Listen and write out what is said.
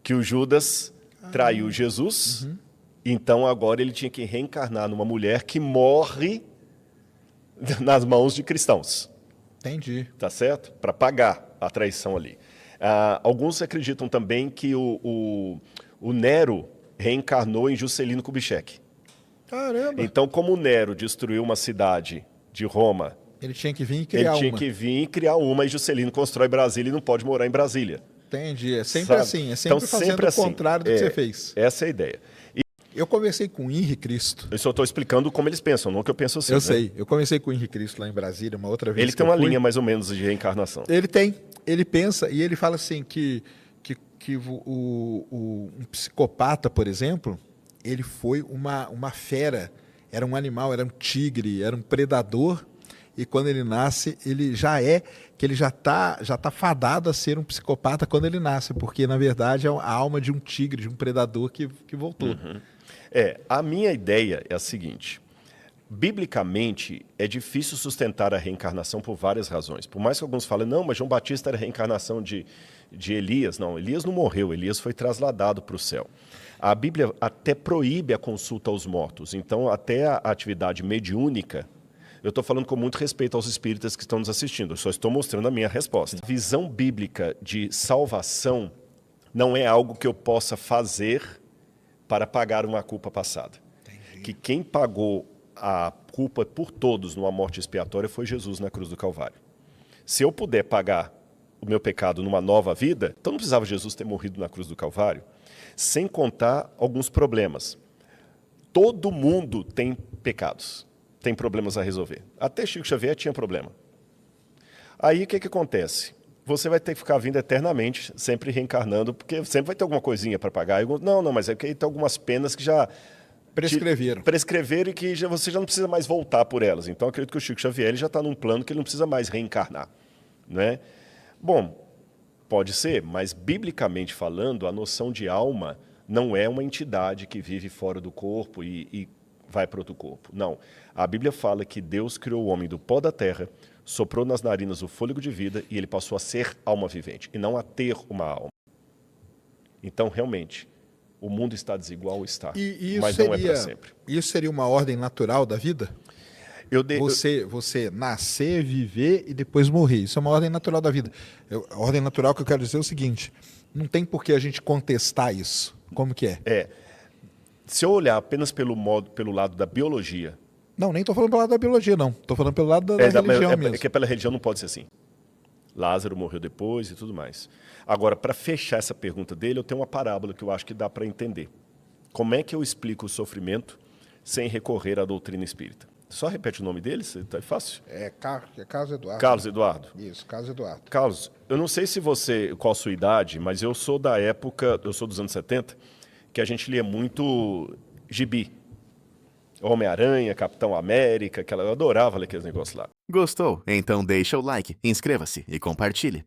que o Judas traiu Jesus, então agora ele tinha que reencarnar numa mulher que morre nas mãos de cristãos. Entendi. Tá certo? Para pagar a traição ali. Alguns acreditam também que o Nero reencarnou em Juscelino Kubitschek. Caramba! Então, como o Nero destruiu uma cidade de Roma, Ele tinha que vir e criar uma. ele tinha que vir e criar uma, e Juscelino constrói Brasília e não pode morar em Brasília. Entendi. É sempre Sabe? assim. É sempre Então, fazendo sempre o assim. contrário do que você fez. Essa é a ideia. Eu conversei com o Henri Cristo. Eu só estou explicando como eles pensam, não que eu penso assim. Eu né? sei. Eu conversei com o Henri Cristo lá em Brasília uma outra vez. Ele tem uma linha mais ou menos de reencarnação. Ele tem. Ele pensa e ele fala assim que um psicopata, por exemplo, ele foi uma fera. Era um animal, era um tigre, era um predador. E quando ele nasce, ele já tá fadado a ser um psicopata quando ele nasce, porque na verdade é a alma de um tigre, de um predador que voltou. A minha ideia é a seguinte: biblicamente é difícil sustentar a reencarnação por várias razões. Por mais que alguns falem, não, mas João Batista era a reencarnação de Elias. Não, Elias não morreu, Elias foi trasladado para o céu. A Bíblia até proíbe a consulta aos mortos, então até a atividade mediúnica. Eu estou falando com muito respeito aos espíritas que estão nos assistindo, eu só estou mostrando a minha resposta. A visão bíblica de salvação não é algo que eu possa fazer para pagar uma culpa passada. Entendi. Que quem pagou a culpa por todos numa morte expiatória foi Jesus na cruz do Calvário. Se eu puder pagar o meu pecado numa nova vida, então não precisava Jesus ter morrido na cruz do Calvário, sem contar alguns problemas. Todo mundo tem pecados. Tem problemas a resolver. Até Chico Xavier tinha problema. Aí o que acontece? Você vai ter que ficar vindo eternamente, sempre reencarnando, porque sempre vai ter alguma coisinha para pagar. Não, mas é que tem algumas penas que já prescreveram e que você já não precisa mais voltar por elas. Então, acredito que o Chico Xavier ele já está num plano que ele não precisa mais reencarnar. Né? Bom, pode ser, mas biblicamente falando, a noção de alma não é uma entidade que vive fora do corpo e vai para outro corpo. Não. A Bíblia fala que Deus criou o homem do pó da terra, soprou nas narinas o fôlego de vida e ele passou a ser alma vivente e não a ter uma alma. Então, realmente, o mundo está desigual, está, mas não é para sempre. Isso seria uma ordem natural da vida? Você nascer, viver e depois morrer. Isso é uma ordem natural da vida. A ordem natural que eu quero dizer é o seguinte, não tem por que a gente contestar isso. Como que é? Se eu olhar apenas pelo lado da biologia... Não, nem estou falando pelo lado da biologia, não. Estou falando pelo lado da religião mesmo. É que pela religião não pode ser assim. Lázaro morreu depois e tudo mais. Agora, para fechar essa pergunta dele, eu tenho uma parábola que eu acho que dá para entender. Como é que eu explico o sofrimento sem recorrer à doutrina espírita? Só repete o nome dele, é fácil. É Carlos Eduardo. Carlos Eduardo. Isso, Carlos Eduardo. Carlos, eu não sei qual a sua idade, mas eu sou da época, eu sou dos anos 70, que a gente lia muito gibi. Homem-Aranha, Capitão América, eu adorava ler aqueles negócios lá. Gostou? Então deixa o like, inscreva-se e compartilhe.